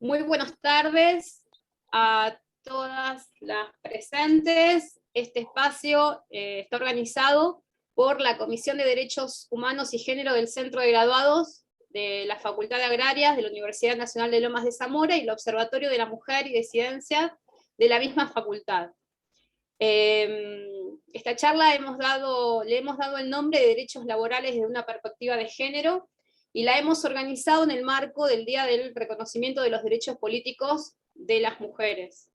Muy buenas tardes a todas las presentes. Este espacio está organizado por la Comisión de Derechos Humanos y Género del Centro de Graduados de la Facultad de Agrarias de la Universidad Nacional de Lomas de Zamora y el Observatorio de la Mujer y Disidencia de la misma facultad. Esta charla le hemos dado el nombre de Derechos Laborales desde una perspectiva de género, y la hemos organizado en el marco del Día del Reconocimiento de los Derechos Políticos de las Mujeres,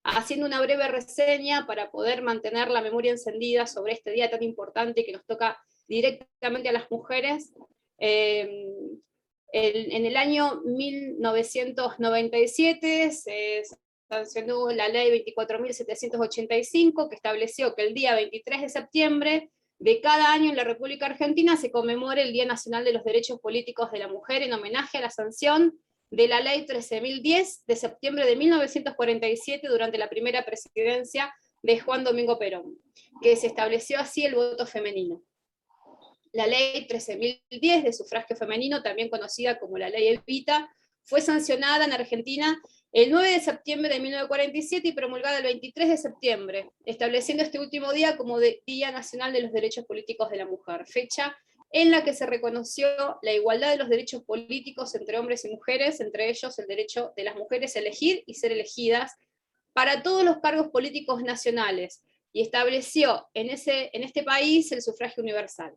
haciendo una breve reseña para poder mantener la memoria encendida sobre este día tan importante que nos toca directamente a las mujeres. En el año 1997 se sancionó la ley 24.785, que estableció que el día 23 de septiembre de cada año en la República Argentina se conmemora el Día Nacional de los Derechos Políticos de la Mujer en homenaje a la sanción de la Ley 13.010 de septiembre de 1947 durante la primera presidencia de Juan Domingo Perón, que se estableció así el voto femenino. La Ley 13.010 de sufragio femenino, también conocida como la Ley Evita, fue sancionada en Argentina el 9 de septiembre de 1947 y promulgada el 23 de septiembre, estableciendo este último día como Día Nacional de los Derechos Políticos de la Mujer, fecha en la que se reconoció la igualdad de los derechos políticos entre hombres y mujeres, entre ellos el derecho de las mujeres a elegir y ser elegidas para todos los cargos políticos nacionales, y estableció en este país el sufragio universal.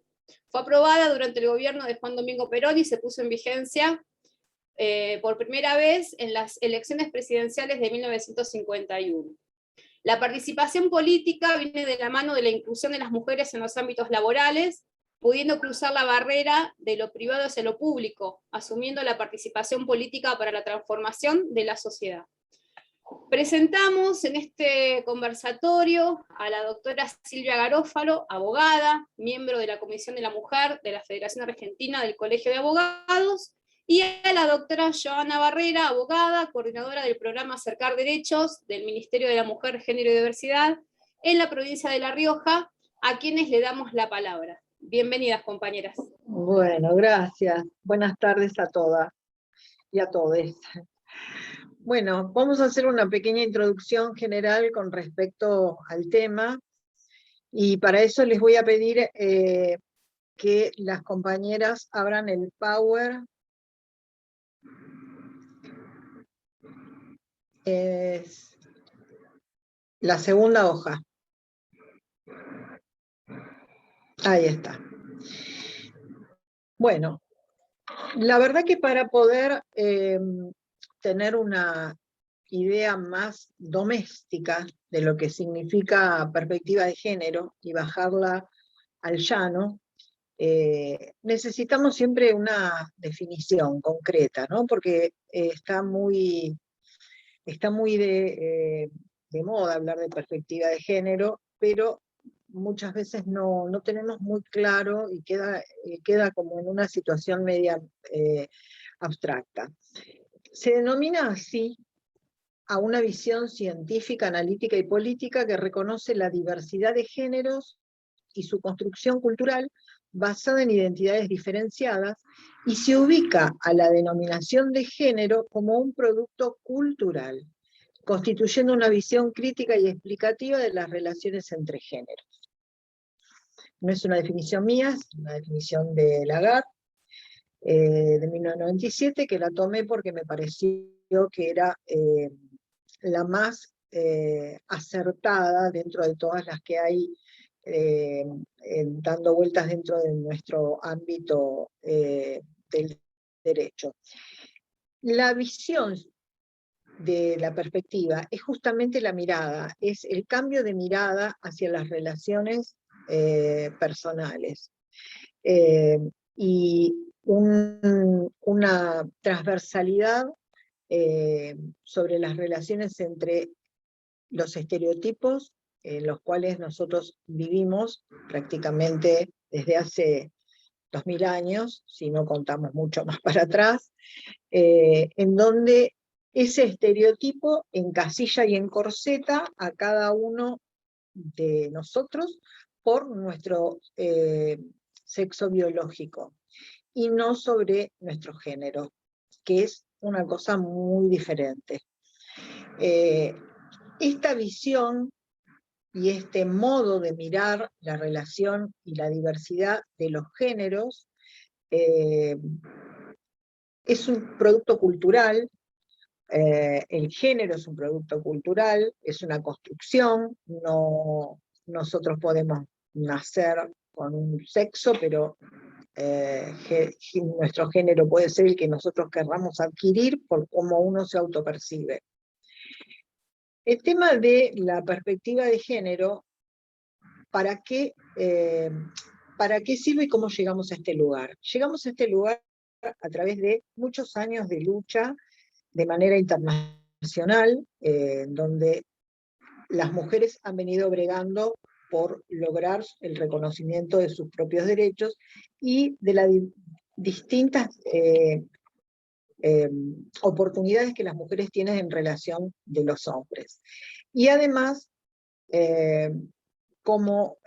Fue aprobada durante el gobierno de Juan Domingo Perón y se puso en vigencia por primera vez en las elecciones presidenciales de 1951. La participación política viene de la mano de la inclusión de las mujeres en los ámbitos laborales, pudiendo cruzar la barrera de lo privado hacia lo público, asumiendo la participación política para la transformación de la sociedad. Presentamos en este conversatorio a la doctora Silvia Garófalo, abogada, miembro de la Comisión de la Mujer de la Federación Argentina del Colegio de Abogados, y a la doctora Joana Barrera, abogada, coordinadora del programa Acercar Derechos del Ministerio de la Mujer, Género y Diversidad en la provincia de La Rioja, a quienes le damos la palabra. Bienvenidas, compañeras. Bueno, gracias. Buenas tardes a todas y a todos. Bueno, vamos a hacer una pequeña introducción general con respecto al tema, y para eso les voy a pedir que las compañeras abran el Power. Es la segunda hoja. Ahí está. Bueno, la verdad que para poder tener una idea más doméstica de lo que significa perspectiva de género y bajarla al llano, necesitamos siempre una definición concreta, ¿no? Porque está muy de moda hablar de perspectiva de género, pero muchas veces no tenemos muy claro y queda como en una situación media abstracta. Se denomina así a una visión científica, analítica y política que reconoce la diversidad de géneros y su construcción cultural basada en identidades diferenciadas, y se ubica a la denominación de género como un producto cultural, constituyendo una visión crítica y explicativa de las relaciones entre géneros. No es una definición mía, es una definición de Lagarde, de 1997, que la tomé porque me pareció que era la más acertada dentro de todas las que hay dando vueltas dentro de nuestro ámbito del derecho. La visión de la perspectiva es justamente la mirada, es el cambio de mirada hacia las relaciones personales. Y una transversalidad sobre las relaciones entre los estereotipos en los cuales nosotros vivimos prácticamente desde hace 2000 años, si no contamos mucho más para atrás, en donde ese estereotipo encasilla y encorseta a cada uno de nosotros por nuestro sexo biológico, y no sobre nuestro género, que es una cosa muy diferente. Esta visión y este modo de mirar la relación y la diversidad de los géneros es un producto cultural. El género es un producto cultural, es una construcción, no, nosotros podemos nacer con un sexo, pero nuestro género puede ser el que nosotros querramos adquirir por cómo uno se autopercibe. El tema de la perspectiva de género, ¿para qué sirve y cómo llegamos a este lugar? Llegamos a este lugar a través de muchos años de lucha de manera internacional, donde las mujeres han venido bregando por lograr el reconocimiento de sus propios derechos y de las distintas oportunidades que las mujeres tienen en relación de los hombres. Y además, como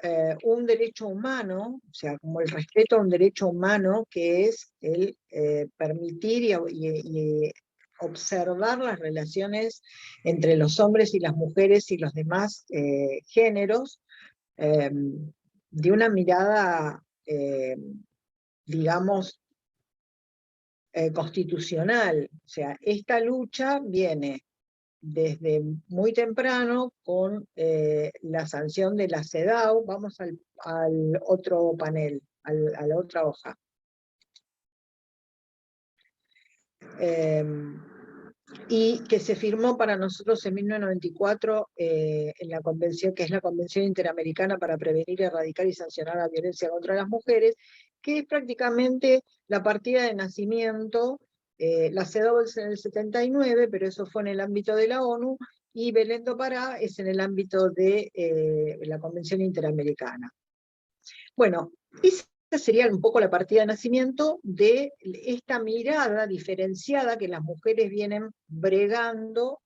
un derecho humano, o sea, como el respeto a un derecho humano, que es el permitir y observar las relaciones entre los hombres y las mujeres y los demás géneros, de una mirada, digamos, constitucional. O sea, esta lucha viene desde muy temprano con la sanción de la CEDAW. Vamos al otro panel, a la otra hoja. Y que se firmó para nosotros en 1994 en la convención, que es la Convención Interamericana para Prevenir, Erradicar y Sancionar la Violencia contra las Mujeres, que es prácticamente la partida de nacimiento. La CEDAW es en el 79, pero eso fue en el ámbito de la ONU, y Belén do Pará es en el ámbito de la Convención Interamericana. Bueno, esa sería un poco la partida de nacimiento de esta mirada diferenciada que las mujeres vienen bregando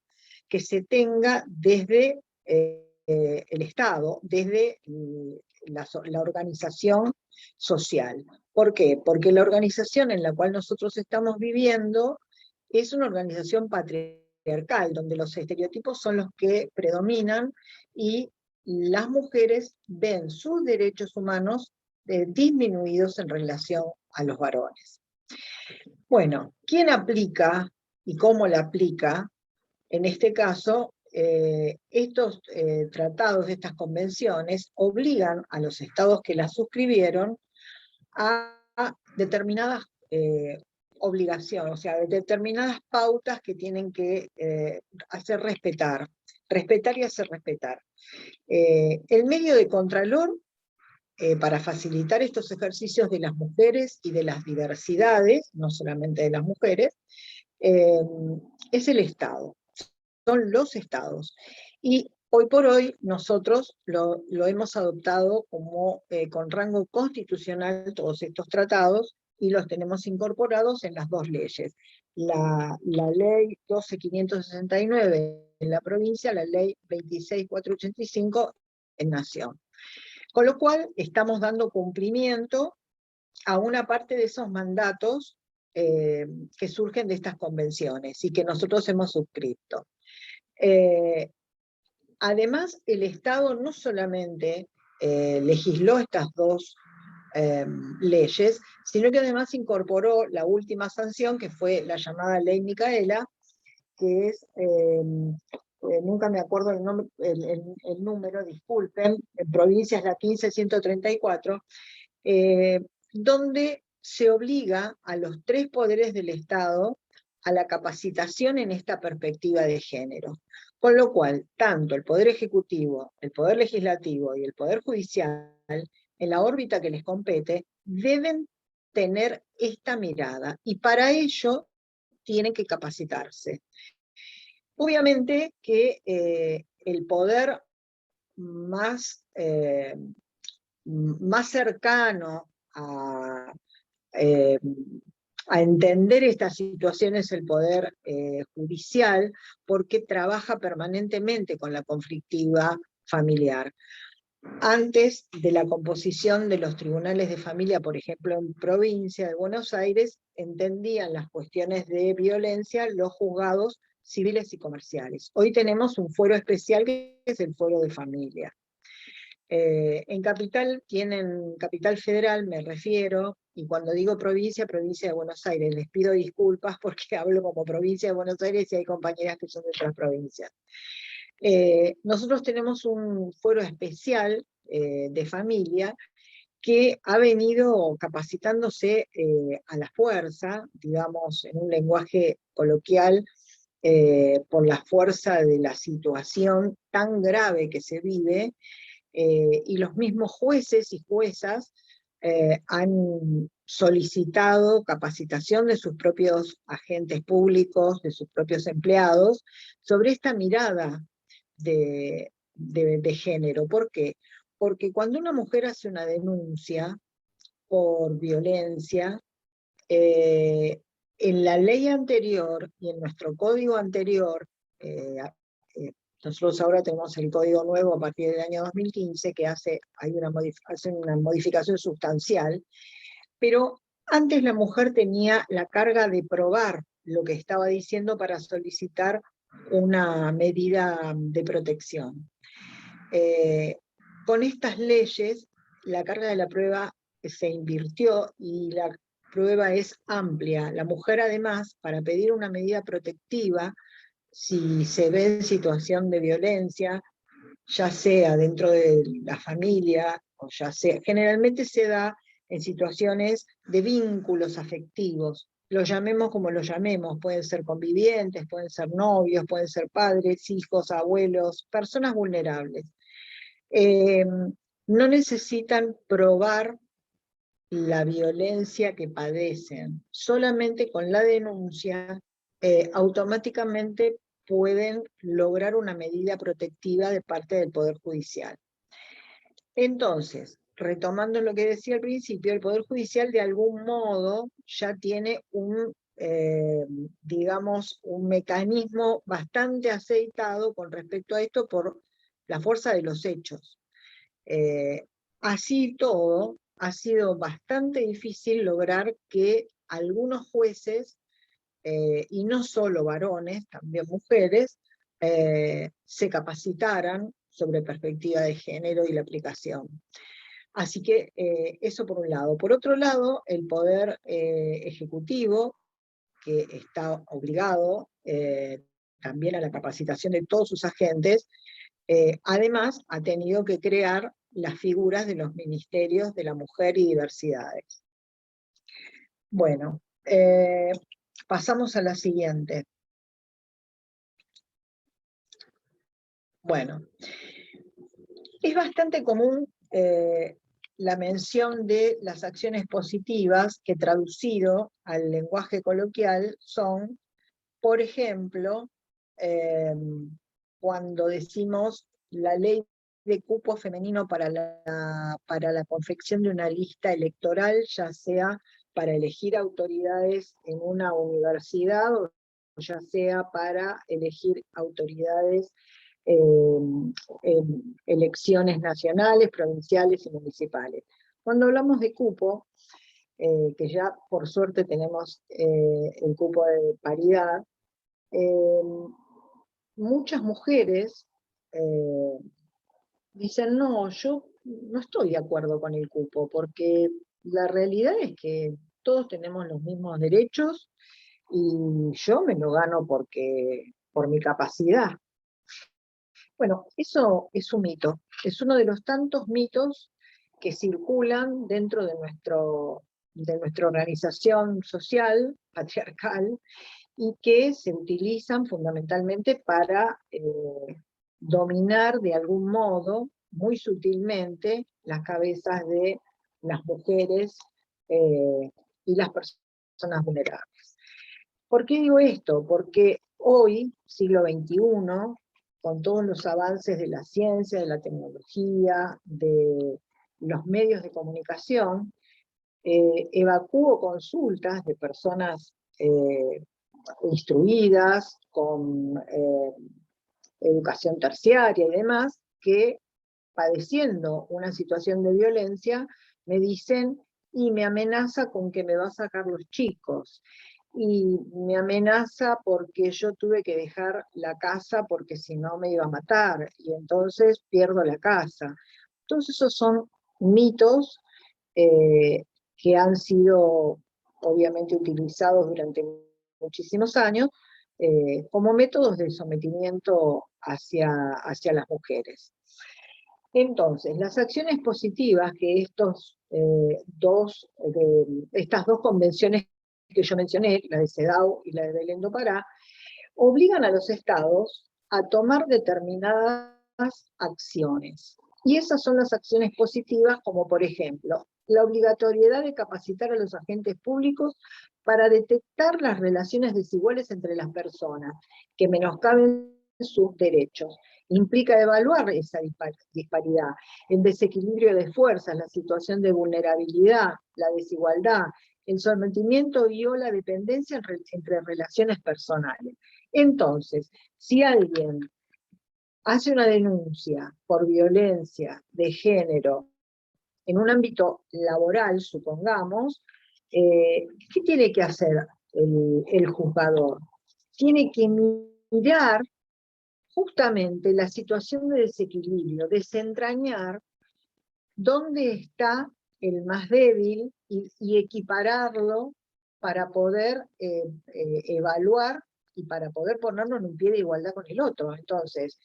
que se tenga desde el Estado, desde la organización social. ¿Por qué? Porque la organización en la cual nosotros estamos viviendo es una organización patriarcal, donde los estereotipos son los que predominan y las mujeres ven sus derechos humanos disminuidos en relación a los varones. Bueno, ¿quién aplica y cómo la aplica? En este caso, estos tratados, estas convenciones, obligan a los estados que las suscribieron a determinadas obligaciones, o sea, determinadas pautas que tienen que hacer respetar y hacer respetar. El medio de contralor para facilitar estos ejercicios de las mujeres y de las diversidades, no solamente de las mujeres, es el Estado, son los estados. Y hoy por hoy nosotros lo hemos adoptado como con rango constitucional todos estos tratados y los tenemos incorporados en las dos leyes. La ley 12.569 en la provincia, la ley 26.485 en nación. Con lo cual estamos dando cumplimiento a una parte de esos mandatos que surgen de estas convenciones y que nosotros hemos suscrito. Además, el Estado no solamente legisló estas dos leyes, sino que además incorporó la última sanción, que fue la llamada Ley Micaela, que es, nunca me acuerdo el número, disculpen, en provincia es la 15.134, donde se obliga a los tres poderes del Estado a la capacitación en esta perspectiva de género. Con lo cual, tanto el Poder Ejecutivo, el Poder Legislativo y el Poder Judicial, en la órbita que les compete, deben tener esta mirada, y para ello tienen que capacitarse. Obviamente que el poder más cercano a entender estas situaciones el Poder Judicial, porque trabaja permanentemente con la conflictiva familiar. Antes de la composición de los tribunales de familia, por ejemplo en provincia de Buenos Aires, entendían las cuestiones de violencia los juzgados civiles y comerciales. Hoy tenemos un fuero especial que es el fuero de familia. En Capital tienen, Capital Federal me refiero, y cuando digo provincia, provincia de Buenos Aires, les pido disculpas porque hablo como provincia de Buenos Aires y hay compañeras que son de otras provincias. Nosotros tenemos un fuero especial de familia que ha venido capacitándose a la fuerza, digamos, en un lenguaje coloquial, por la fuerza de la situación tan grave que se vive, y los mismos jueces y juezas han solicitado capacitación de sus propios agentes públicos, de sus propios empleados, sobre esta mirada de género. ¿Por qué? Porque cuando una mujer hace una denuncia por violencia, en la ley anterior y en nuestro código anterior, nosotros ahora tenemos el código nuevo a partir del año 2015, que hace una modificación sustancial, pero antes la mujer tenía la carga de probar lo que estaba diciendo para solicitar una medida de protección. Con estas leyes, la carga de la prueba se invirtió y la prueba es amplia. La mujer, además, para pedir una medida protectiva, si se ve en situación de violencia, ya sea dentro de la familia, o ya sea, generalmente se da en situaciones de vínculos afectivos, lo llamemos como lo llamemos, pueden ser convivientes, pueden ser novios, pueden ser padres, hijos, abuelos, personas vulnerables. No necesitan probar la violencia que padecen, solamente con la denuncia automáticamente pueden lograr una medida protectiva de parte del Poder Judicial. Entonces, retomando lo que decía al principio, el Poder Judicial de algún modo ya tiene digamos, un mecanismo bastante aceitado con respecto a esto por la fuerza de los hechos. Así todo, ha sido bastante difícil lograr que algunos jueces, y no solo varones, también mujeres, se capacitaran sobre perspectiva de género y la aplicación. Así que eso por un lado. Por otro lado, el Poder Ejecutivo, que está obligado también a la capacitación de todos sus agentes, además ha tenido que crear las figuras de los ministerios de la mujer y diversidades. Bueno, pasamos a la siguiente. Bueno, es bastante común la mención de las acciones positivas que, traducido al lenguaje coloquial, son, por ejemplo, cuando decimos la ley de cupo femenino para la confección de una lista electoral, ya sea para elegir autoridades en una universidad o ya sea para elegir autoridades en elecciones nacionales, provinciales y municipales. Cuando hablamos de cupo, que ya por suerte tenemos el cupo de paridad, muchas mujeres dicen, no, yo no estoy de acuerdo con el cupo, porque la realidad es que todos tenemos los mismos derechos y yo me lo gano por mi capacidad. Bueno, eso es un mito, es uno de los tantos mitos que circulan dentro de nuestra organización social, patriarcal, y que se utilizan fundamentalmente para dominar de algún modo, muy sutilmente, las cabezas de las mujeres y las personas vulnerables. ¿Por qué digo esto? Porque hoy, siglo XXI, con todos los avances de la ciencia, de la tecnología, de los medios de comunicación, evacúo consultas de personas instruidas, con educación terciaria y demás, que padeciendo una situación de violencia, me dicen y me amenaza con que me va a sacar los chicos, y me amenaza porque yo tuve que dejar la casa porque si no me iba a matar, y entonces pierdo la casa. Todos esos son mitos eh, que han sido obviamente utilizados durante muchísimos años como métodos de sometimiento hacia las mujeres. Entonces, las acciones positivas que estas dos convenciones que yo mencioné, la de CEDAW y la de Belén do Pará, obligan a los estados a tomar determinadas acciones. Y esas son las acciones positivas, como por ejemplo, la obligatoriedad de capacitar a los agentes públicos para detectar las relaciones desiguales entre las personas que menoscaben sus derechos. Implica evaluar esa disparidad, el desequilibrio de fuerzas, la situación de vulnerabilidad, la desigualdad, el sometimiento o la dependencia entre relaciones personales. Entonces, si alguien hace una denuncia por violencia de género en un ámbito laboral, supongamos, ¿qué tiene que hacer el juzgador? Tiene que mirar justamente la situación de desequilibrio, desentrañar dónde está el más débil y equipararlo para poder evaluar y para poder ponerlo en un pie de igualdad con el otro. Entonces,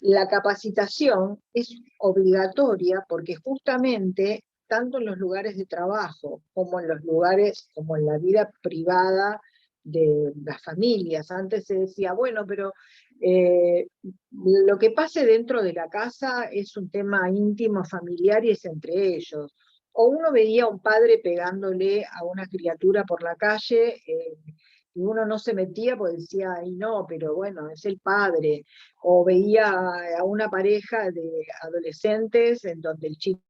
la capacitación es obligatoria porque justamente tanto en los lugares de trabajo como en los lugares, como en la vida privada de las familias. Antes se decía, bueno, pero lo que pase dentro de la casa es un tema íntimo, familiar y es entre ellos. O uno veía a un padre pegándole a una criatura por la calle, y uno no se metía porque decía, ay no, pero bueno, es el padre. O veía a una pareja de adolescentes en donde el chico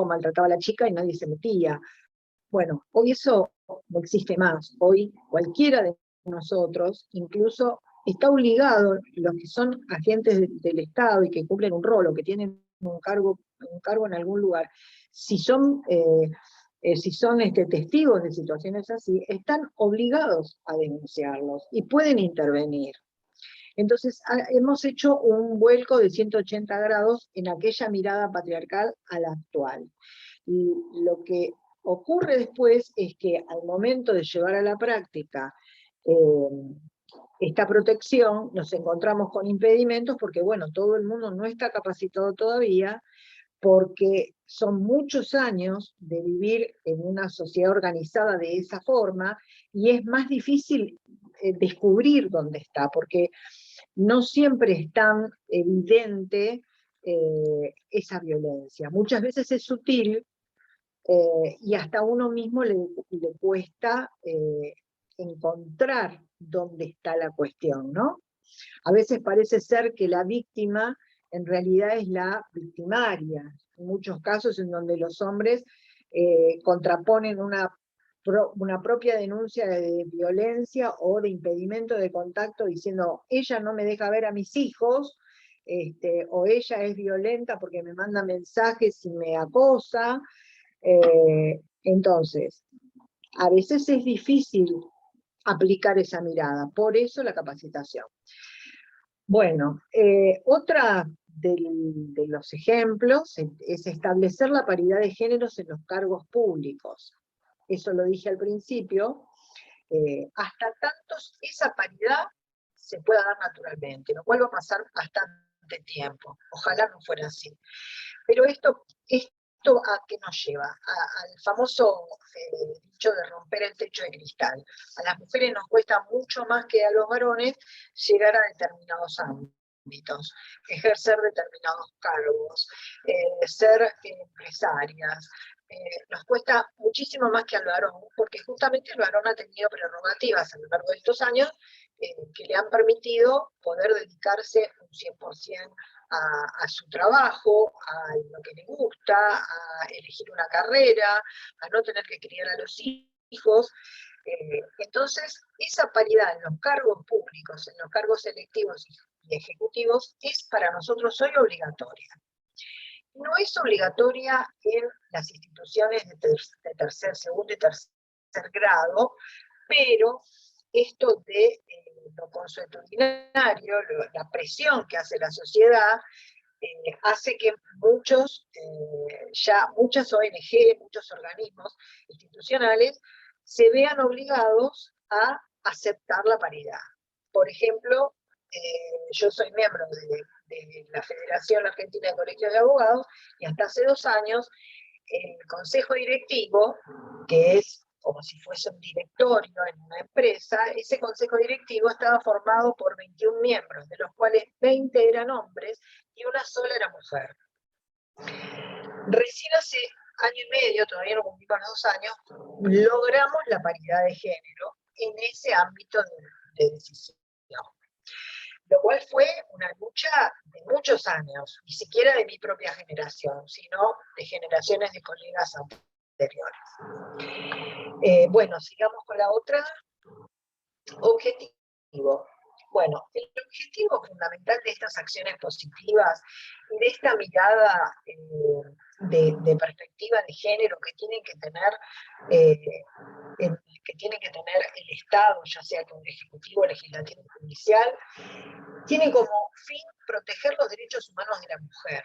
maltrataba a la chica y nadie se metía. Bueno, hoy eso no existe más. Hoy cualquiera de nosotros, incluso está obligado, los que son agentes del Estado y que cumplen un rol o que tienen un cargo en algún lugar, si son testigos de situaciones así, están obligados a denunciarlos y pueden intervenir. Entonces, hemos hecho un vuelco de 180 grados en aquella mirada patriarcal a la actual. Y lo que ocurre después es que al momento de llevar a la práctica esta protección, nos encontramos con impedimentos porque, bueno, todo el mundo no está capacitado todavía, porque son muchos años de vivir en una sociedad organizada de esa forma, y es más difícil descubrir dónde está, porque no siempre es tan evidente esa violencia. Muchas veces es sutil y hasta a uno mismo le cuesta encontrar dónde está la cuestión, ¿no? A veces parece ser que la víctima en realidad es la victimaria. En muchos casos en donde los hombres contraponen una propia denuncia de violencia o de impedimento de contacto diciendo, ella no me deja ver a mis hijos, o ella es violenta porque me manda mensajes y me acosa. Entonces, a veces es difícil aplicar esa mirada, por eso la capacitación. Bueno, otra de los ejemplos es establecer la paridad de géneros en los cargos públicos. Eso lo dije al principio. Hasta tanto esa paridad se pueda dar naturalmente, lo cual va a pasar bastante tiempo. Ojalá no fuera así. Pero esto ¿a qué nos lleva? Al famoso dicho de romper el techo de cristal. A las mujeres nos cuesta mucho más que a los varones llegar a determinados ámbitos, ejercer determinados cargos, ser empresarias. Nos cuesta muchísimo más que al varón, porque justamente el varón ha tenido prerrogativas a lo largo de estos años que le han permitido poder dedicarse un 100% a su trabajo, a lo que le gusta, a elegir una carrera, a no tener que criar a los hijos. Entonces, esa paridad en los cargos públicos, en los cargos selectivos y ejecutivos, es para nosotros hoy obligatoria. No es obligatoria en las instituciones de tercer, segundo y tercer grado, pero esto de lo consuetudinario, la presión que hace la sociedad, hace que muchas ONG, muchos organismos institucionales, se vean obligados a aceptar la paridad. Por ejemplo, yo soy miembro de la Federación Argentina de Colegios de Abogados, y hasta hace 2 años el consejo directivo, que es como si fuese un directorio en una empresa, ese consejo directivo estaba formado por 21 miembros, de los cuales 20 eran hombres y una sola era mujer. Recién hace año y medio, todavía no cumplimos los 2 años, logramos la paridad de género en ese ámbito de decisión. Lo cual fue una lucha de muchos años, ni siquiera de mi propia generación, sino de generaciones de colegas anteriores. Bueno, sigamos con la otra. Objetivo. Bueno, el objetivo fundamental de estas acciones positivas y de esta mirada de perspectiva de género que tienen que tener el Estado, ya sea con el Ejecutivo, Legislativo y Judicial, tiene como fin proteger los derechos humanos de la mujer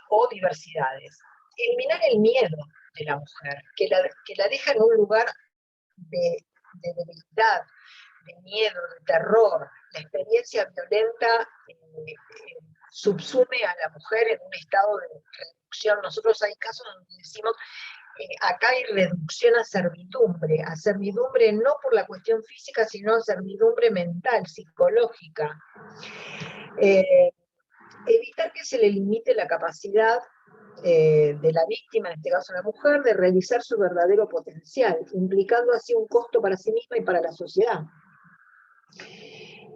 o diversidades. Eliminar el miedo de la mujer, que la deja en un lugar de debilidad, de miedo, de terror. La experiencia violenta subsume a la mujer en un estado de reducción. Nosotros hay casos donde decimos, acá hay reducción a servidumbre no por la cuestión física, sino a servidumbre mental, psicológica. Evitar que se le limite la capacidad de la víctima, en este caso la mujer, de realizar su verdadero potencial, implicando así un costo para sí misma y para la sociedad.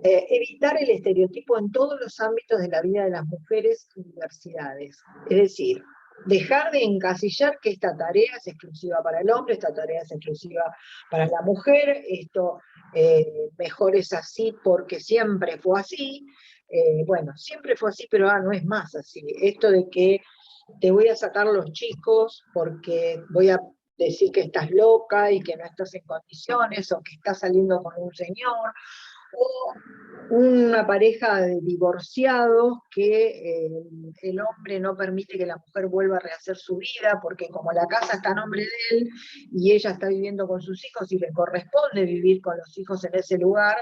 Evitar el estereotipo en todos los ámbitos de la vida de las mujeres y diversidades. Es decir, dejar de encasillar que esta tarea es exclusiva para el hombre, esta tarea es exclusiva para la mujer, esto mejor es así porque siempre fue así. Bueno, siempre fue así, pero no es más así. Esto de que te voy a sacar los chicos porque voy a decir que estás loca y que no estás en condiciones, o que estás saliendo con un señor, o una pareja de divorciados que el hombre no permite que la mujer vuelva a rehacer su vida, porque como la casa está a nombre de él y ella está viviendo con sus hijos y le corresponde vivir con los hijos en ese lugar,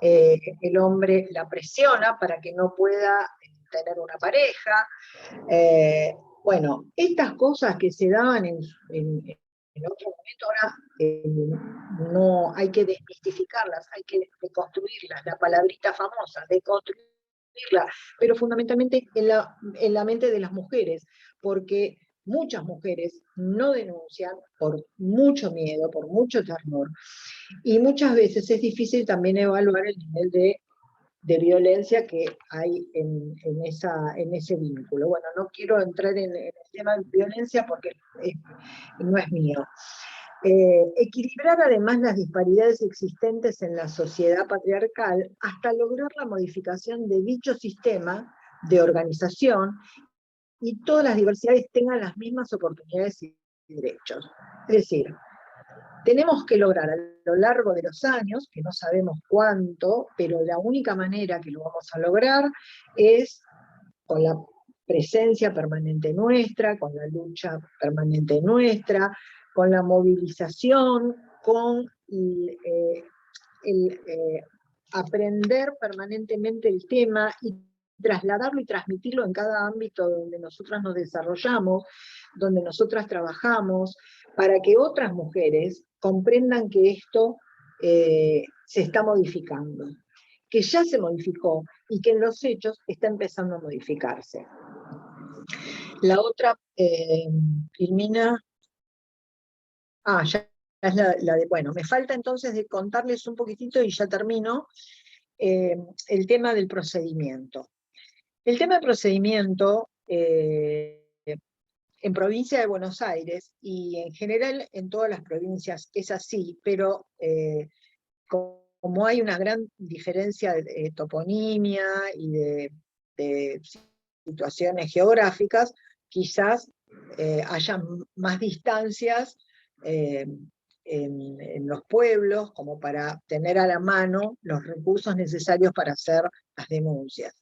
el hombre la presiona para que no pueda tener una pareja. Bueno, estas cosas que se daban en otro momento, ahora no hay que desmistificarlas, hay que deconstruirlas, la palabrita famosa, deconstruirla, pero fundamentalmente en la mente de las mujeres, porque muchas mujeres no denuncian por mucho miedo, por mucho temor, y muchas veces es difícil también evaluar el nivel de violencia que hay en ese vínculo. Bueno, no quiero entrar en el tema de violencia porque no es mío. Equilibrar además las disparidades existentes en la sociedad patriarcal hasta lograr la modificación de dicho sistema de organización y todas las diversidades tengan las mismas oportunidades y derechos. Es decir, tenemos que lograr a lo largo de los años, que no sabemos cuánto, pero la única manera que lo vamos a lograr es con la presencia permanente nuestra, con la lucha permanente nuestra, con la movilización, con aprender permanentemente el tema y trasladarlo y transmitirlo en cada ámbito donde nosotras nos desarrollamos, donde nosotras trabajamos, para que otras mujeres comprendan que esto se está modificando, que ya se modificó y que en los hechos está empezando a modificarse. La otra, Filmina, ya es la de, bueno, me falta entonces de contarles un poquitito y ya termino, el tema del procedimiento. El tema del procedimiento, en provincia de Buenos Aires, y en general en todas las provincias es así, pero como hay una gran diferencia de toponimia y de situaciones geográficas, quizás haya más distancias en los pueblos, como para tener a la mano los recursos necesarios para hacer las denuncias.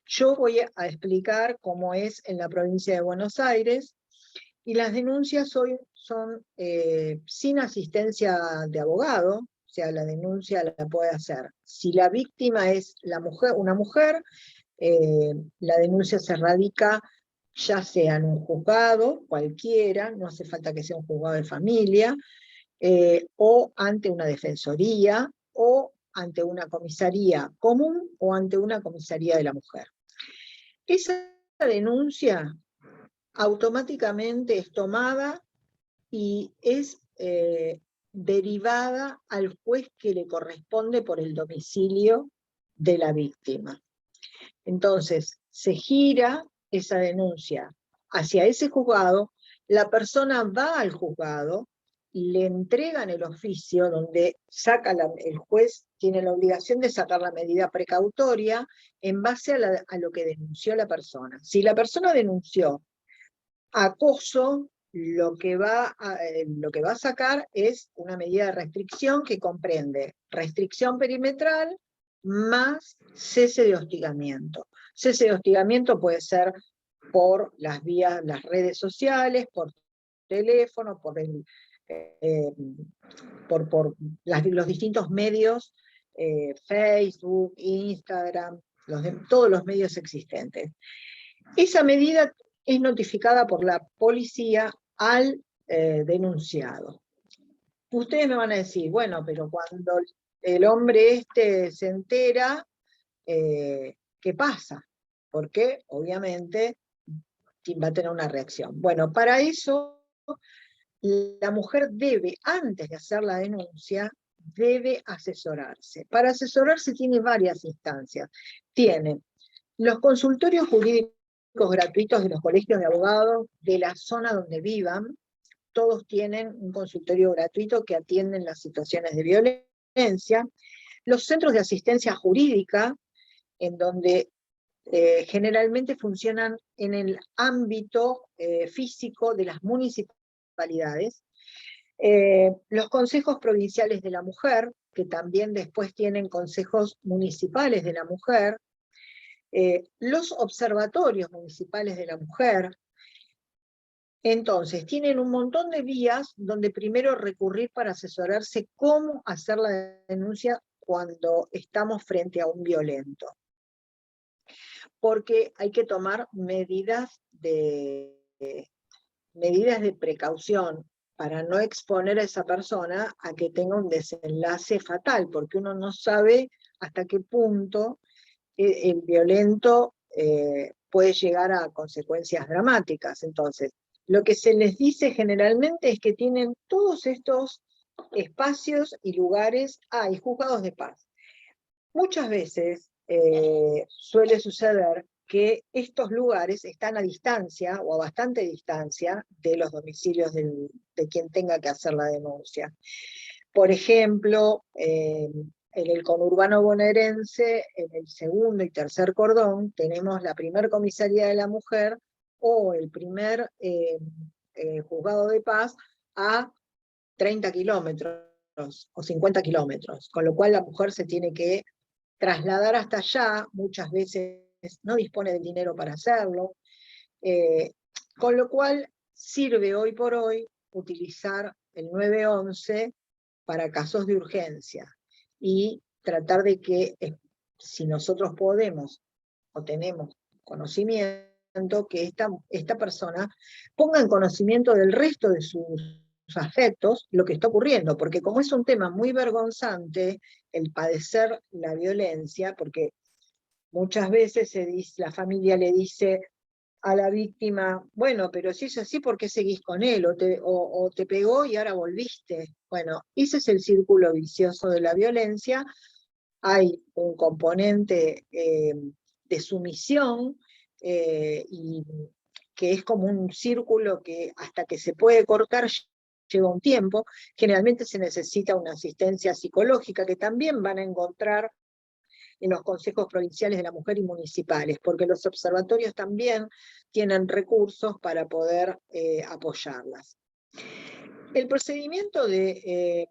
Yo voy a explicar cómo es en la provincia de Buenos Aires, y las denuncias hoy son sin asistencia de abogado, o sea, la denuncia la puede hacer. Si la víctima es una mujer, la denuncia se radica ya sea en un juzgado, cualquiera, no hace falta que sea un juzgado de familia, o ante una defensoría, o ante una comisaría común, o ante una comisaría de la mujer. Esa denuncia automáticamente es tomada y es derivada al juez que le corresponde por el domicilio de la víctima. Entonces, se gira esa denuncia hacia ese juzgado, la persona va al juzgado, le entregan el oficio donde el juez tiene la obligación de sacar la medida precautoria en base a lo que denunció la persona. Si la persona denunció acoso, lo que va a sacar es una medida de restricción que comprende restricción perimetral más cese de hostigamiento. Cese de hostigamiento puede ser por las redes sociales, por teléfono, los distintos medios, Facebook, Instagram, todos los medios existentes. Esa medida es notificada por la policía al denunciado. Ustedes me van a decir, bueno, pero cuando el hombre se entera, ¿qué pasa? Porque obviamente va a tener una reacción. Bueno, para eso la mujer debe, antes de hacer la denuncia, debe asesorarse. Para asesorarse tiene varias instancias. Tiene los consultorios jurídicos gratuitos de los colegios de abogados de la zona donde vivan, todos tienen un consultorio gratuito que atienden las situaciones de violencia, los centros de asistencia jurídica, en donde generalmente funcionan en el ámbito físico de las municipalidades, los consejos provinciales de la mujer, que también después tienen consejos municipales de la mujer, los observatorios municipales de la mujer. Entonces, tienen un montón de vías donde primero recurrir para asesorarse cómo hacer la denuncia cuando estamos frente a un violento. Porque hay que tomar medidas de precaución para no exponer a esa persona a que tenga un desenlace fatal, porque uno no sabe hasta qué punto el violento puede llegar a consecuencias dramáticas. Entonces, lo que se les dice generalmente es que tienen todos estos espacios y lugares, y juzgados de paz. Muchas veces suele suceder que estos lugares están a distancia, o a bastante distancia, de los domicilios de quien tenga que hacer la denuncia. Por ejemplo, en el conurbano bonaerense, en el segundo y tercer cordón, tenemos la primer comisaría de la mujer o el primer juzgado de paz a 30 kilómetros o 50 kilómetros, con lo cual la mujer se tiene que trasladar hasta allá, muchas veces no dispone del dinero para hacerlo, con lo cual sirve hoy por hoy utilizar el 911 para casos de urgencia, y tratar de que, si nosotros podemos o tenemos conocimiento, que esta persona ponga en conocimiento del resto de sus afectos lo que está ocurriendo, porque como es un tema muy vergonzante el padecer la violencia, porque muchas veces la familia le dice a la víctima, bueno, pero si es así, ¿por qué seguís con él? O te pegó y ahora volviste. Bueno, ese es el círculo vicioso de la violencia. Hay un componente de sumisión, y que es como un círculo que hasta que se puede cortar lleva un tiempo. Generalmente se necesita una asistencia psicológica, que también van a encontrar en los consejos provinciales de la mujer y municipales, porque los observatorios también tienen recursos para poder apoyarlas. El procedimiento de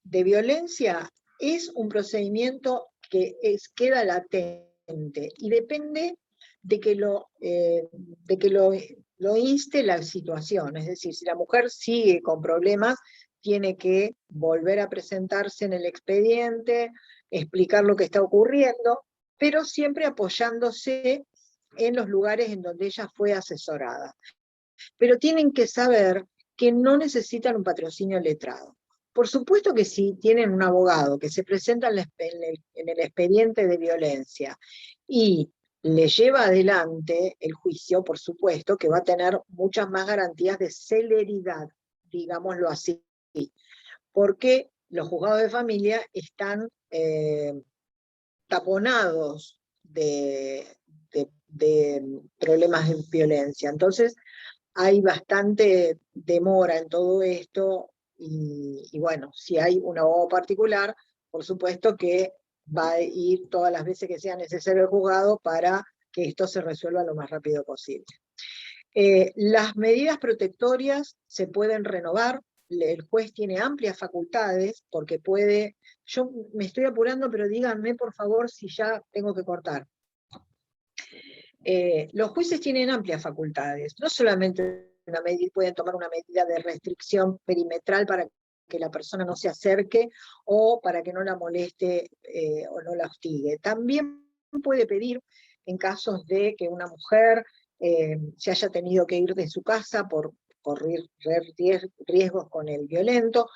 violencia es un procedimiento que queda latente y depende de que lo inste la situación. Es decir, si la mujer sigue con problemas, tiene que volver a presentarse en el expediente, explicar lo que está ocurriendo, pero siempre apoyándose en los lugares en donde ella fue asesorada. Pero tienen que saber que no necesitan un patrocinio letrado. Por supuesto que si tienen un abogado que se presenta en el expediente de violencia y le lleva adelante el juicio, por supuesto que va a tener muchas más garantías de celeridad, digámoslo así, porque los juzgados de familia están taponados de problemas de violencia. Entonces, hay bastante demora en todo esto, y bueno, si hay un abogado particular, por supuesto que va a ir todas las veces que sea necesario el juzgado para que esto se resuelva lo más rápido posible. Las medidas protectorias se pueden renovar, el juez tiene amplias facultades, porque puede, yo me estoy apurando, pero díganme por favor si ya tengo que cortar. Los jueces tienen amplias facultades, no solamente pueden tomar una medida de restricción perimetral para que la persona no se acerque o para que no la moleste o no la hostigue. También puede pedir, en casos de que una mujer se haya tenido que ir de su casa por correr riesgos con el violento,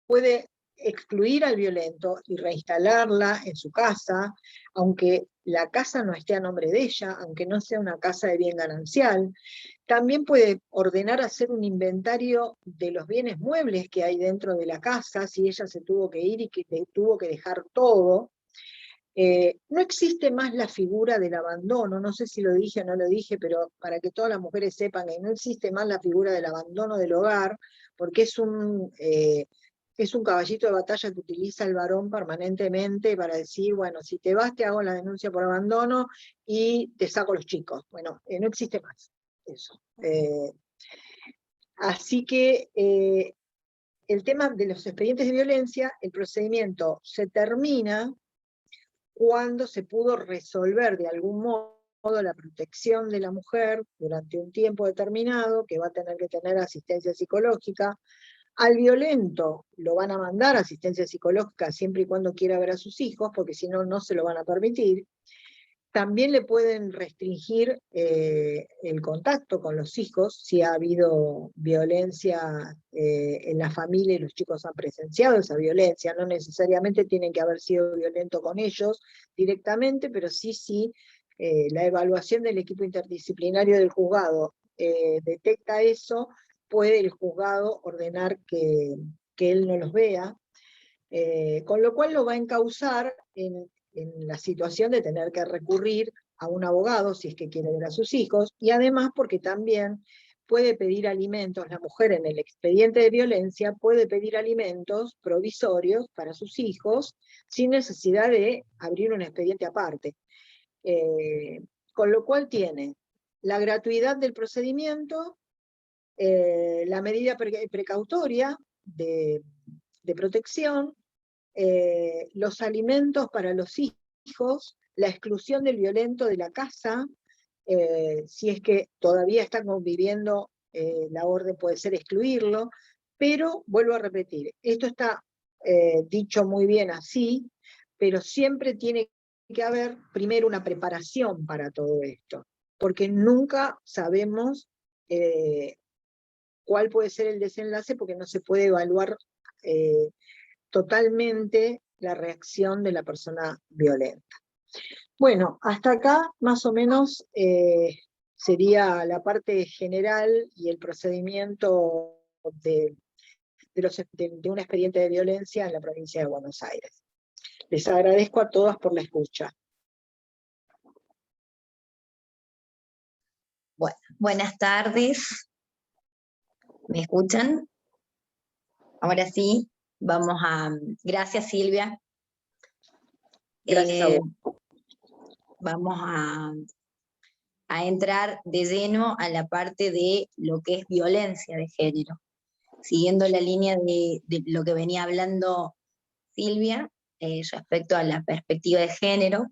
puede excluir al violento y reinstalarla en su casa, aunque la casa no esté a nombre de ella, aunque no sea una casa de bien ganancial. También puede ordenar hacer un inventario de los bienes muebles que hay dentro de la casa, si ella se tuvo que ir y que tuvo que dejar todo. No existe más la figura del abandono, no sé si lo dije o no lo dije, pero para que todas las mujeres sepan que no existe más la figura del abandono del hogar, porque es un caballito de batalla que utiliza el varón permanentemente para decir, bueno, si te vas te hago la denuncia por abandono y te saco los chicos. Bueno, no existe más eso. Así que el tema de los expedientes de violencia, el procedimiento se termina cuando se pudo resolver de algún modo la protección de la mujer durante un tiempo determinado, que va a tener que tener asistencia psicológica. Al violento lo van a mandar a asistencia psicológica siempre y cuando quiera ver a sus hijos, porque si no, no se lo van a permitir. También le pueden restringir el contacto con los hijos si ha habido violencia en la familia y los chicos han presenciado esa violencia. No necesariamente tienen que haber sido violentos con ellos directamente, pero sí la evaluación del equipo interdisciplinario del juzgado detecta eso, puede el juzgado ordenar que él no los vea, con lo cual lo va a encauzar en la situación de tener que recurrir a un abogado si es que quiere ver a sus hijos, y además porque también puede pedir alimentos, la mujer en el expediente de violencia puede pedir alimentos provisorios para sus hijos sin necesidad de abrir un expediente aparte. Con lo cual tiene la gratuidad del procedimiento, la medida precautoria de protección, los alimentos para los hijos, la exclusión del violento de la casa, si es que todavía están conviviendo, la orden puede ser excluirlo, pero vuelvo a repetir, esto está dicho muy bien así, pero siempre tiene que haber primero una preparación para todo esto, porque nunca sabemos cuál puede ser el desenlace, porque no se puede evaluar totalmente la reacción de la persona violenta. Bueno, hasta acá más o menos sería la parte general y el procedimiento de un expediente de violencia en la provincia de Buenos Aires. Les agradezco a todas por la escucha. Bueno, buenas tardes. ¿Me escuchan? Ahora sí, vamos a... Gracias, Silvia. Gracias a vos. Vamos a entrar de lleno a la parte de lo que es violencia de género, siguiendo la línea de lo que venía hablando Silvia, respecto a la perspectiva de género,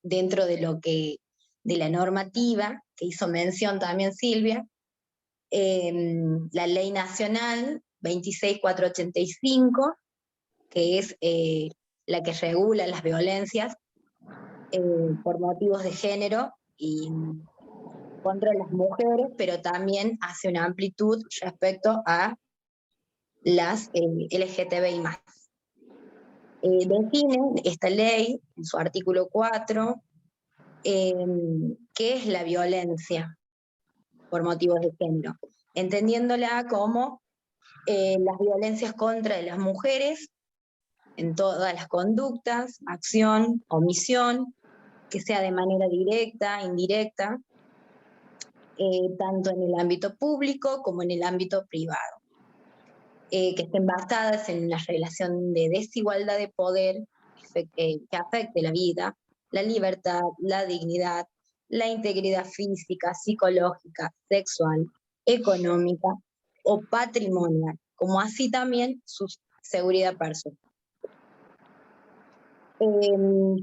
dentro de de la normativa, que hizo mención también Silvia, la Ley Nacional 26485, que es la que regula las violencias por motivos de género y contra las mujeres, pero también hace una amplitud respecto a las LGTBI+. Define esta ley, en su artículo 4, qué es la violencia por motivos de género, entendiéndola como las violencias contra las mujeres en todas las conductas, acción, omisión, que sea de manera directa, indirecta, tanto en el ámbito público como en el ámbito privado, que estén basadas en una relación de desigualdad de poder que afecte la vida, la libertad, la dignidad, la integridad física, psicológica, sexual, económica o patrimonial, como así también su seguridad personal.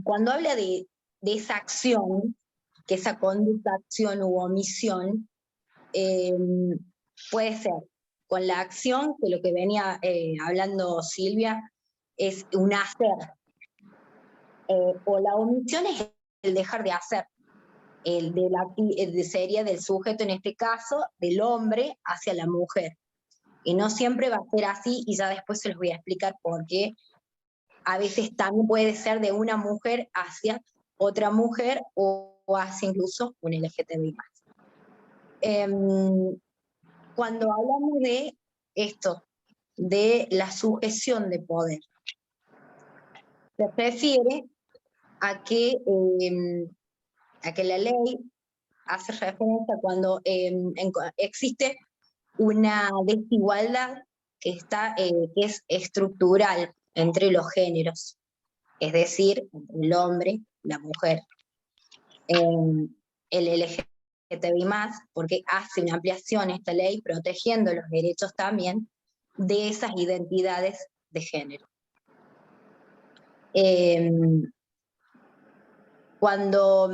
Cuando habla de esa acción, que esa conducta, acción u omisión, puede ser con la acción, que lo que venía hablando Silvia, es un hacer, o la omisión es el dejar de hacer, sería del sujeto, en este caso, del hombre hacia la mujer. Y no siempre va a ser así, y ya después se los voy a explicar por qué. A veces también puede ser de una mujer hacia otra mujer, o hacia incluso un LGTBI+. Cuando hablamos de esto, de la sujeción de poder, se refiere a que la ley hace referencia cuando existe una desigualdad que es estructural entre los géneros, es decir, entre el hombre y la mujer. El LGTBI+, porque hace una ampliación esta ley protegiendo los derechos también de esas identidades de género. Cuando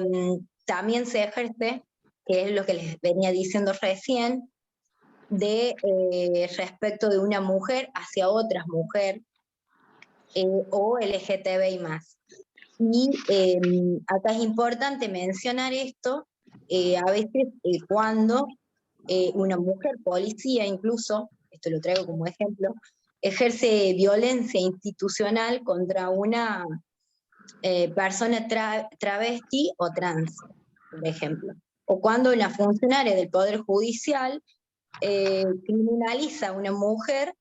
también se ejerce, que es lo que les venía diciendo recién, respecto de una mujer hacia otra mujer, o LGTBI+. Y acá es importante mencionar esto, a veces cuando una mujer policía, incluso, esto lo traigo como ejemplo, ejerce violencia institucional contra una persona travesti o trans, por ejemplo. O cuando una funcionaria del Poder Judicial criminaliza a una mujer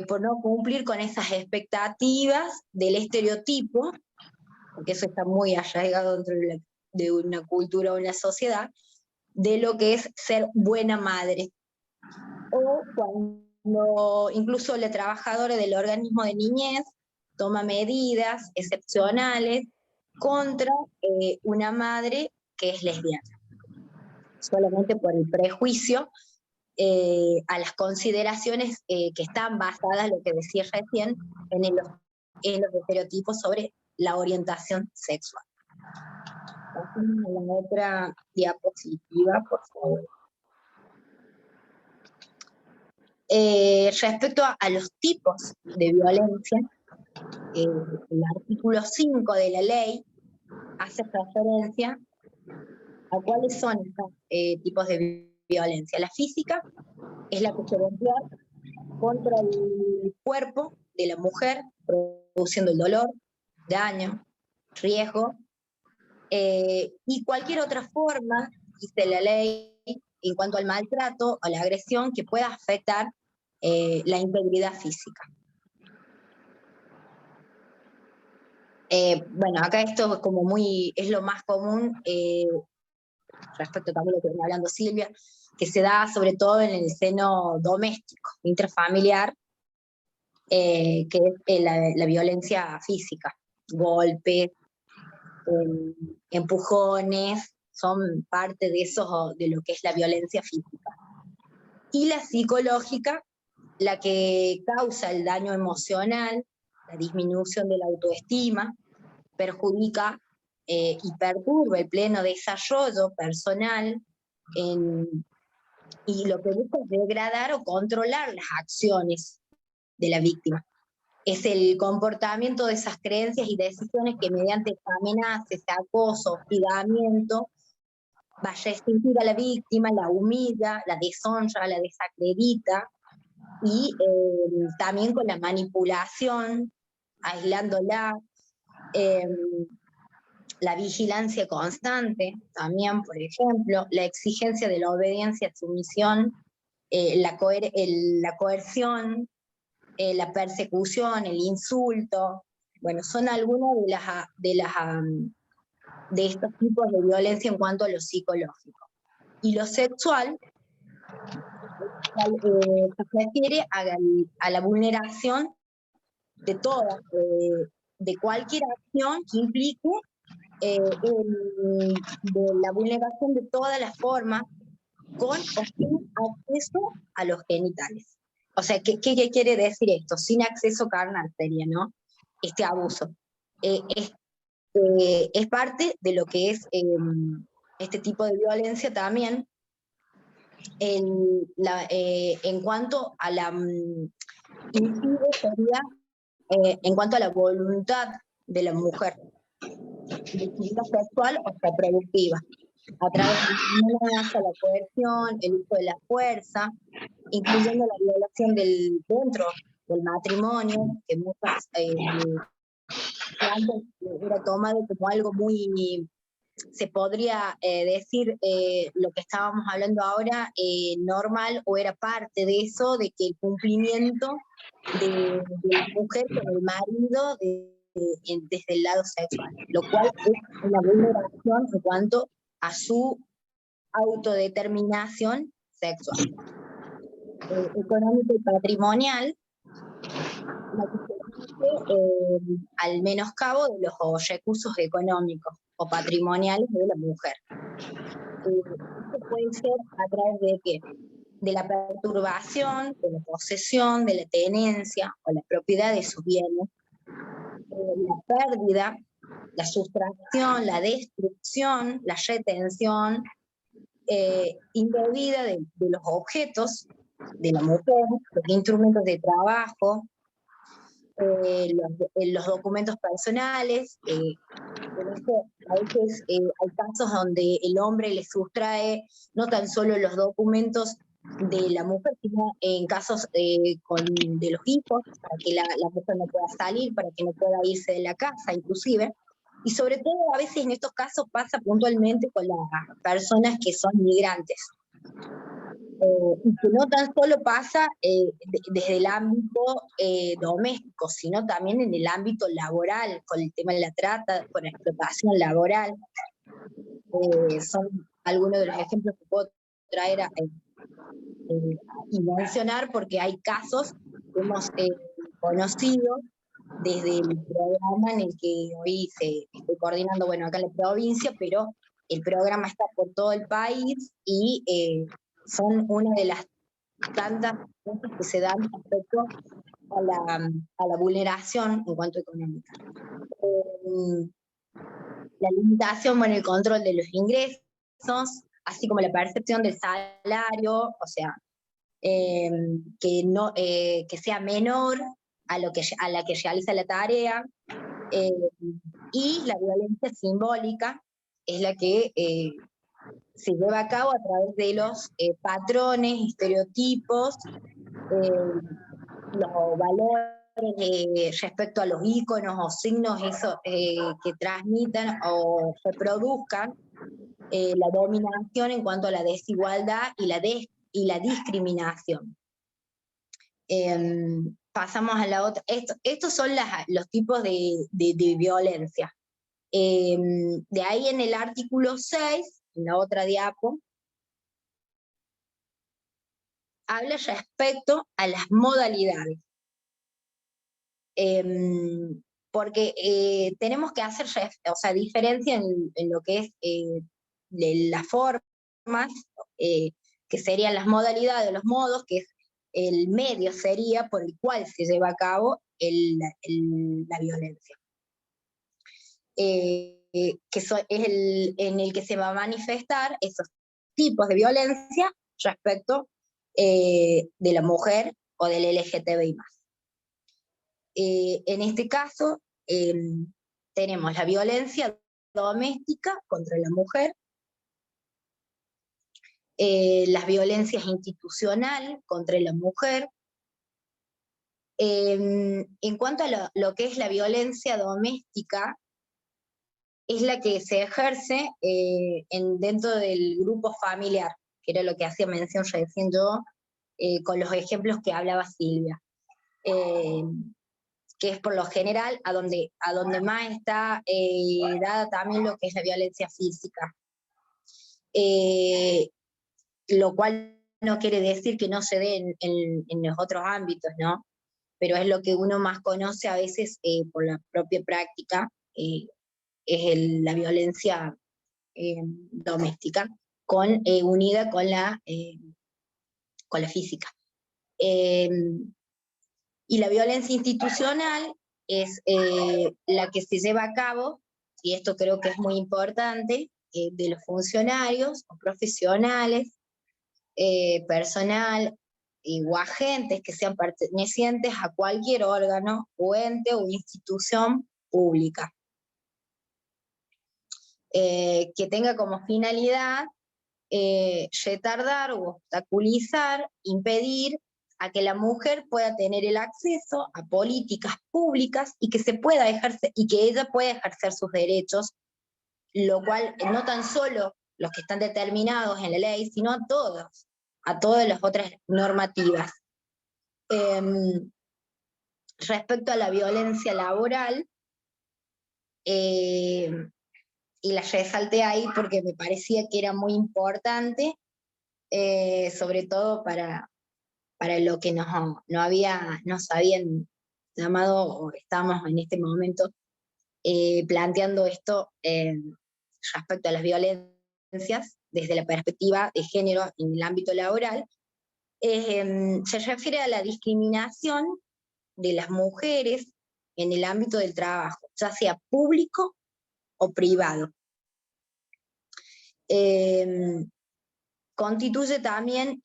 por no cumplir con esas expectativas del estereotipo, porque eso está muy arraigado dentro de una cultura o una sociedad, de lo que es ser buena madre. O cuando incluso la trabajadora del organismo de niñez toma medidas excepcionales contra una madre que es lesbiana, solamente por el prejuicio a las consideraciones que están basadas, lo que decía recién, en los estereotipos sobre la orientación sexual. Pasemos a la otra diapositiva, por favor. Respecto a los tipos de violencia, el artículo 5 de la ley hace referencia a cuáles son estos tipos de violencia. La física es la que se va a emplear contra el cuerpo de la mujer, produciendo el dolor, daño, riesgo, y cualquier otra forma, dice la ley, en cuanto al maltrato o la agresión que pueda afectar la integridad física. Bueno, acá esto es como es lo más común, respecto también a lo que venía hablando Silvia, que se da sobre todo en el seno doméstico, intrafamiliar, que es la violencia física, golpes, empujones, son parte de eso, de lo que es la violencia física. Y la psicológica, la que causa el daño emocional, la disminución de la autoestima, perjudica y perturba el pleno desarrollo personal, y lo que busca es degradar o controlar las acciones de la víctima. Es el comportamiento de esas creencias y decisiones que mediante amenazas, acoso, hostigamiento, va a restringir a la víctima, la humilla, la deshonra, la desacredita, y también con la manipulación, aislándola, la vigilancia constante, también, por ejemplo, la exigencia de la obediencia, sumisión, la coerción, la persecución, el insulto. Bueno, son algunos de estos tipos de violencia en cuanto a lo psicológico. Y lo sexual se refiere a la vulneración de de cualquier acción que implique de la vulneración de todas las formas con o sin acceso a los genitales. O sea, ¿qué quiere decir esto? Sin acceso carnal sería, ¿no? Este abuso. Es parte de lo que es este tipo de violencia también, en cuanto a la sería en cuanto a la voluntad de la mujer, distinta sexual o reproductiva, a través de la amenaza, la coerción, el uso de la fuerza, incluyendo la violación dentro del matrimonio, que muchas antes era tomado como algo muy, se podría decir lo que estábamos hablando ahora, normal, o era parte de eso, de que el cumplimiento de la mujer con el marido desde el lado sexual, lo cual es una vulneración en cuanto a su autodeterminación sexual. Económico y patrimonial, la que se refiere al menoscabo de los recursos económicos o patrimoniales de la mujer. Esto puede ser a través de ¿qué? De la perturbación, de la posesión, de la tenencia o la propiedad de sus bienes, la pérdida, la sustracción, la destrucción, la retención indebida de los objetos de la mujer, los instrumentos de trabajo, los documentos personales. A veces hay casos donde el hombre le sustrae no tan solo los documentos de la mujer, sino en casos de los hijos, para que la mujer no pueda salir, para que no pueda irse de la casa, inclusive. Y sobre todo, a veces en estos casos pasa puntualmente con las personas que son migrantes. Y que no tan solo pasa desde el ámbito doméstico, sino también en el ámbito laboral, con el tema de la trata, con la explotación laboral. Son algunos de los ejemplos que puedo traer y mencionar, porque hay casos que hemos conocido desde el programa en el que hoy estoy coordinando, bueno, acá en la provincia, pero el programa está por todo el país y son una de las tantas cosas que se dan respecto a la vulneración en cuanto a económica. La limitación, bueno, el control de los ingresos, así como la percepción del salario, o sea, que sea menor a la que realiza la tarea, y la violencia simbólica es la que se lleva a cabo a través de los patrones, estereotipos, los valores respecto a los íconos o signos que transmitan o reproduzcan la dominación en cuanto a la desigualdad y la discriminación. Pasamos a la otra. Estos son los tipos de violencia. De ahí en el artículo 6, en la otra diapo, habla respecto a las modalidades. Porque tenemos que hacer, o sea, diferencia en lo que es de las formas, que serían las modalidades, los modos, que es el medio sería por el cual se lleva a cabo la violencia. Es en el que se va a manifestar esos tipos de violencia respecto de la mujer o del LGTBI+. En este caso, tenemos la violencia doméstica contra la mujer, las violencias institucionales contra la mujer. En cuanto a lo que es la violencia doméstica, es la que se ejerce dentro del grupo familiar, que era lo que hacía mención recién yo, con los ejemplos que hablaba Silvia. Que es por lo general a donde más está dada también lo que es la violencia física. Lo cual no quiere decir que no se dé en los otros ámbitos, ¿no? Pero es lo que uno más conoce a veces por la propia práctica, es la violencia doméstica, unida con la física. Y la violencia institucional es la que se lleva a cabo, y esto creo que es muy importante, de los funcionarios o profesionales, personal o agentes que sean pertenecientes a cualquier órgano o ente o institución pública. Que tenga como finalidad retardar o obstaculizar, impedir a que la mujer pueda tener el acceso a políticas públicas y que ella pueda ejercer sus derechos, lo cual no tan solo los que están determinados en la ley, sino a todas las otras normativas. Respecto a la violencia laboral, y la resalté ahí porque me parecía que era muy importante, sobre todo para lo que nos habían llamado, o estamos en este momento planteando esto respecto a las violencias desde la perspectiva de género en el ámbito laboral. Se refiere a la discriminación de las mujeres en el ámbito del trabajo, ya sea público o privado. Constituye también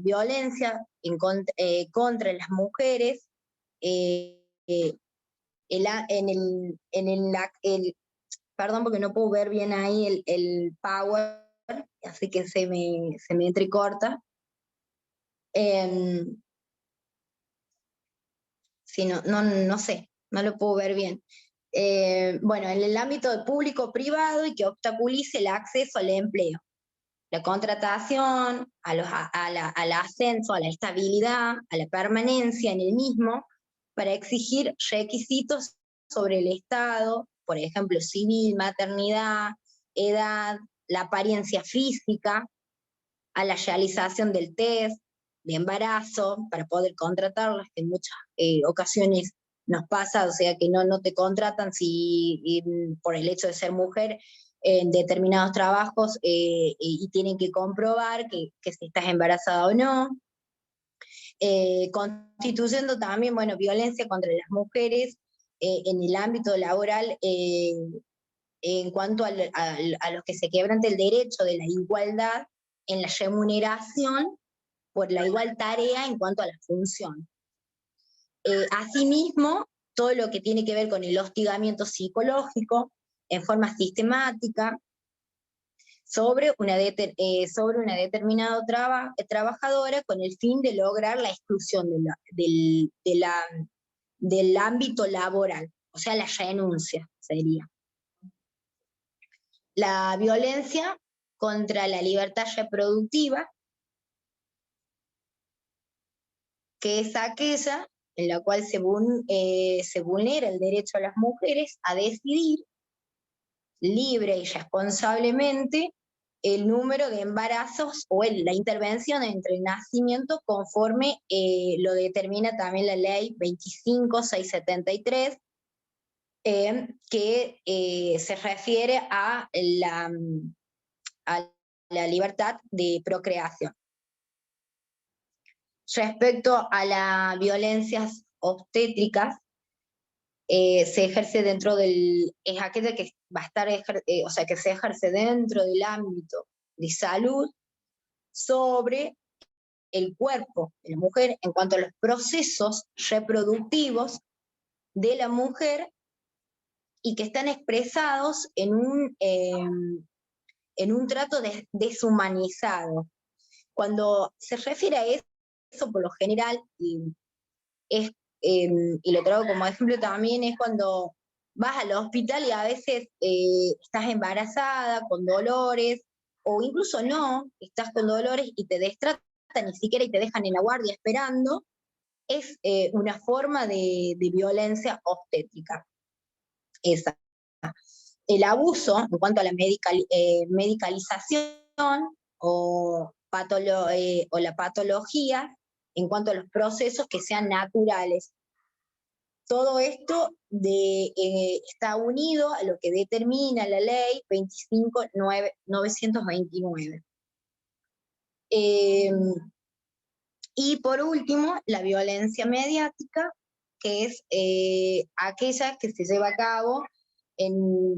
violencia contra las mujeres perdón porque no puedo ver bien ahí el power, así que se me entrecorta. Sí, no sé, no lo puedo ver bien. Bueno, en el ámbito de público-privado y que obstaculice el acceso al empleo, la contratación, al ascenso, a la estabilidad, a la permanencia en el mismo, para exigir requisitos sobre el Estado, por ejemplo, civil, maternidad, edad, la apariencia física, a la realización del test de embarazo, para poder contratarlas, que en muchas ocasiones nos pasa, o sea, que no te contratan por el hecho de ser mujer en determinados trabajos y tienen que comprobar que si estás embarazada o no. Constituyendo también, bueno, violencia contra las mujeres en el ámbito laboral en cuanto a los que se quebrante el derecho de la igualdad en la remuneración por la igual tarea en cuanto a la función. Asimismo, todo lo que tiene que ver con el hostigamiento psicológico en forma sistemática sobre una determinada trabajadora con el fin de lograr la exclusión del ámbito laboral, o sea, la renuncia sería. La violencia contra la libertad reproductiva, que es aquella en la cual se vulnera el derecho a las mujeres a decidir libre y responsablemente el número de embarazos o la intervención entre el nacimiento conforme lo determina también la ley 25673, que se refiere a la libertad de procreación. Respecto a las violencias obstétricas, se ejerce dentro es aquella que va a estar, o sea, que se ejerce dentro del ámbito de salud sobre el cuerpo de la mujer en cuanto a los procesos reproductivos de la mujer y que están expresados en un trato deshumanizado. Cuando se refiere a eso, por lo general, y lo traigo como ejemplo también, es cuando vas al hospital y a veces estás embarazada, con dolores, o incluso no, estás con dolores y te destratan ni siquiera y te dejan en la guardia esperando, es una forma de violencia obstétrica. Esa. El abuso en cuanto a la medicalización o la patología en cuanto a los procesos que sean naturales. Todo esto está unido a lo que determina la ley 25.929. Y por último, la violencia mediática, que es aquella que se lleva a cabo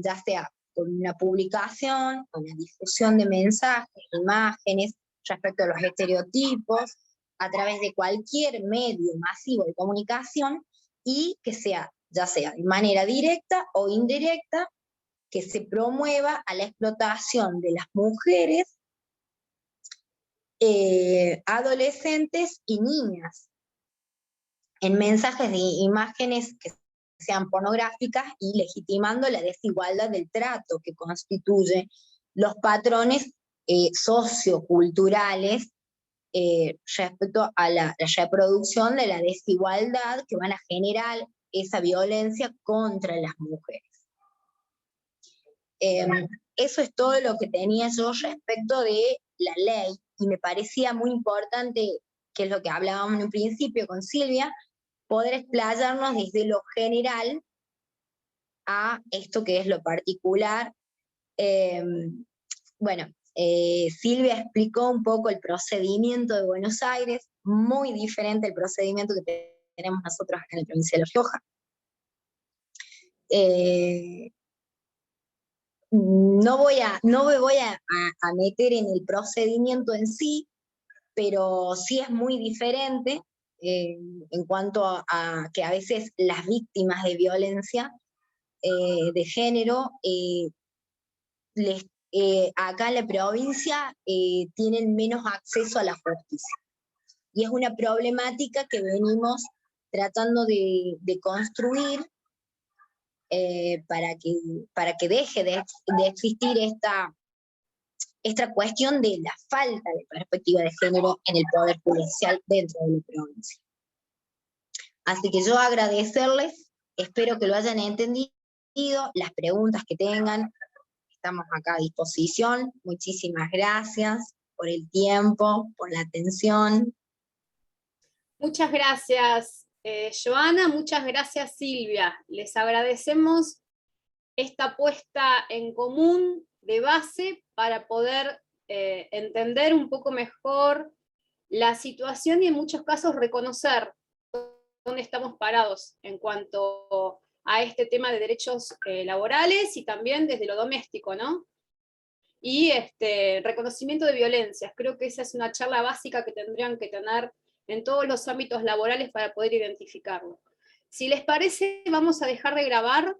ya sea con una publicación, con la difusión de mensajes, imágenes respecto a los estereotipos, a través de cualquier medio masivo de comunicación, y que sea, ya sea de manera directa o indirecta, que se promueva a la explotación de las mujeres, adolescentes y niñas, en mensajes de imágenes que sean pornográficas y legitimando la desigualdad del trato que constituye los patrones socioculturales respecto a la reproducción de la desigualdad que van a generar esa violencia contra las mujeres. Eso es todo lo que tenía yo respecto de la ley, y me parecía muy importante, que es lo que hablábamos en un principio con Silvia, poder explayarnos desde lo general a esto que es lo particular. Silvia explicó un poco el procedimiento de Buenos Aires, muy diferente al procedimiento que tenemos nosotros acá en la provincia de La Rioja. No me voy a meter en el procedimiento en sí, pero sí es muy diferente en cuanto a que a veces las víctimas de violencia de género acá en la provincia tienen menos acceso a la justicia. Y es una problemática que venimos tratando de construir para que deje de existir esta cuestión de la falta de perspectiva de género en el Poder Judicial dentro de la provincia. Así que yo agradecerles, espero que lo hayan entendido, las preguntas que tengan, estamos acá a disposición. Muchísimas gracias por el tiempo, por la atención. Muchas gracias, Joana, muchas gracias, Silvia. Les agradecemos esta puesta en común de base para poder entender un poco mejor la situación y en muchos casos reconocer dónde estamos parados en cuanto a este tema de derechos laborales y también desde lo doméstico, ¿no? Y reconocimiento de violencias. Creo que esa es una charla básica que tendrían que tener en todos los ámbitos laborales para poder identificarlo. Si les parece, vamos a dejar de grabar